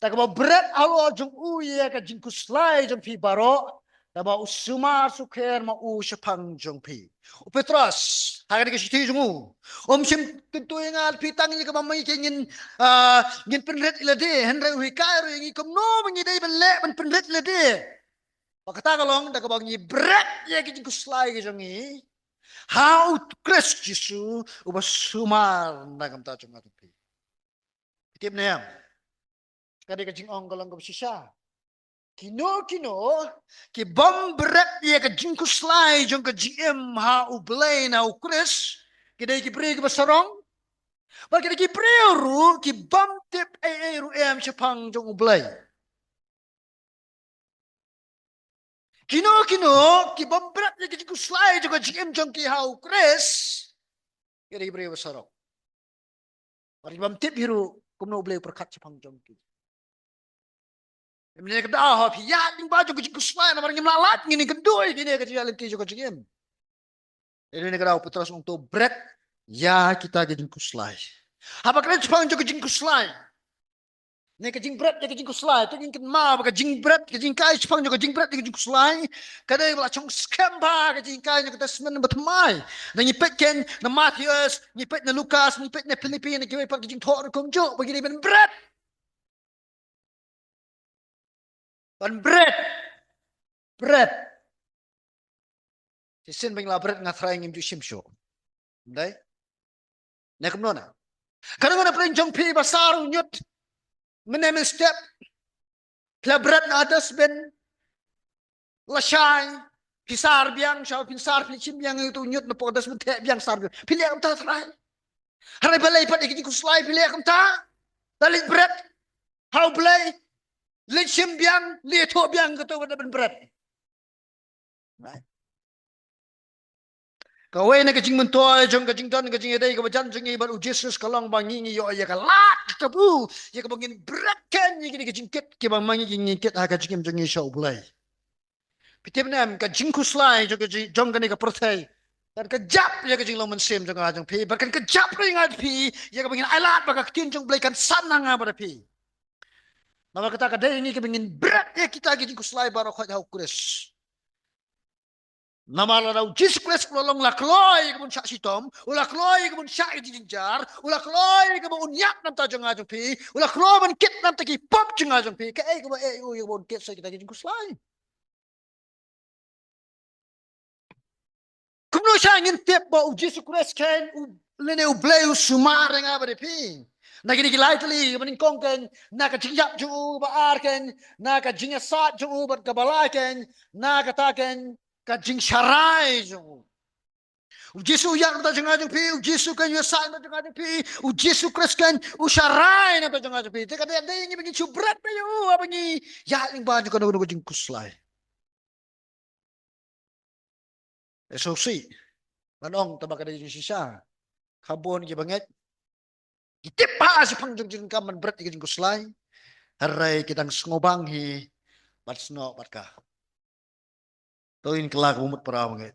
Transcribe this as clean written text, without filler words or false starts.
Tak mau berat alo jong uye ka jing kuslai jong pi baro. Tak mau usuma sukher mau usapang jong pi. Petros, hari ke situ jong sim tentu yang al pitang ni ka mamai ke ngin ngin penret ilade henry wi kairo yang ikom no mengidai bele penret ilade. Pakata kalong tak mau ngi berat ya ke jing kuslai ke jong i. How Christ Jesu ubah sumar nagam ta jong pi. Kitip na yan. Kadi kajing ong galang kabisisa. Kino ki bam berat ya kajing kuslai jong kajing ha ublay na ukres kidai ki pre basarong bal kidai ki pre ru ki bam tip ru chapang jong ublay. Kino ki bam berat ya kajing kuslai jong kajing jong ki ha ukres kidai ki pre basarong. Bal bam tip hiru kumno ublay perkat chapang jong ki. Ini kata ah ya ning baju kucing kuslai na barang melalat ngini kedoi gini ke jalan ti juga cingin. Ini kata putra untuk bread ya kita kucing kuslai. Apa kalian cepang juga kucing kuslai? Ini kucing bread ya kucing kuslai. Tu ingin ma kucing bread kucing kai cepang juga kucing bread kucing kuslai. Kada bela chong scam ba kucing kai kita semen bertemai. Na nyipet ken na Matius, nyipet na Lukas, nyipet na Filipi na kiwe pak kucing thor kumjo begini ben bread. Ban bread. Sisin bang labret ngatrai ngim jusim show. Ndai? Nak nona. Kadang-kadang perenjong pi basar unyut. Menemel step. Labret na atas ben. Lasai. Pisar biang. Syawal pisar pelicim biang itu unyut. Napo atas ben tek biang sar biang. Pilih akam tak terai. Harai balai pat ikin kuslai pilih akam tak. Dalit bread. How balai. Licim biang. Lieto biang. Kata pada ben bread. Right. Kawai na kajing mentoy jong kajing don kajing edai kabajan jong ibar Jesus kalong bangi yo ya kalat kabu ya kabangin brakan ya kini kajing ket ke bang mangi kini ket ha kajing jong isha ublai pitem nam kajing kuslai jong kani ka pertai dan kejap ya kajing lomen sem jong ajong pi bahkan kejap ring ad pi ya kabangin alat baka kin jong blai kan sanang pada pi nama kata kadai ini kabangin berat ya kita kajing kuslai baru khat hau kures. Nama ladau Jesus Christ pelolong lakloi kemun syak sitom, ulakloi kemun syak jinjar, ulakloi kemun unyak nam ta jong ajong pi, ulakloi ban kit nam ta ki pop jong ajong pi, ke kemun kemun kit sa kita jing kuslai. Kumno sya ngin tip ba Jesus Christ ken lene ubleu sumar nga ba de pi. Na gini gilai tali kemun kong ken na ka jingjap jong ba ar ken, na ka jingasat jong ba kabalai ken, na kata ken kajing syarai jong. Jesu yang ta jeng ajeng pi, Jesu kan yasa ta jeng ajeng pi, Jesu Kristus kan usyarai na ta jeng ajeng pi. Te kata ada yang begini subrat pa yo, apa ni? Ya ing baju kan ugo jeng kuslai. So si, manong ta bakada jeng sisa. Kabon ki banget. Kitip pa si pangjong jeng kaman berat jeng kuslai. Harai kitang ngobang hi bat sno bat ka. Toin kelak umut para banget.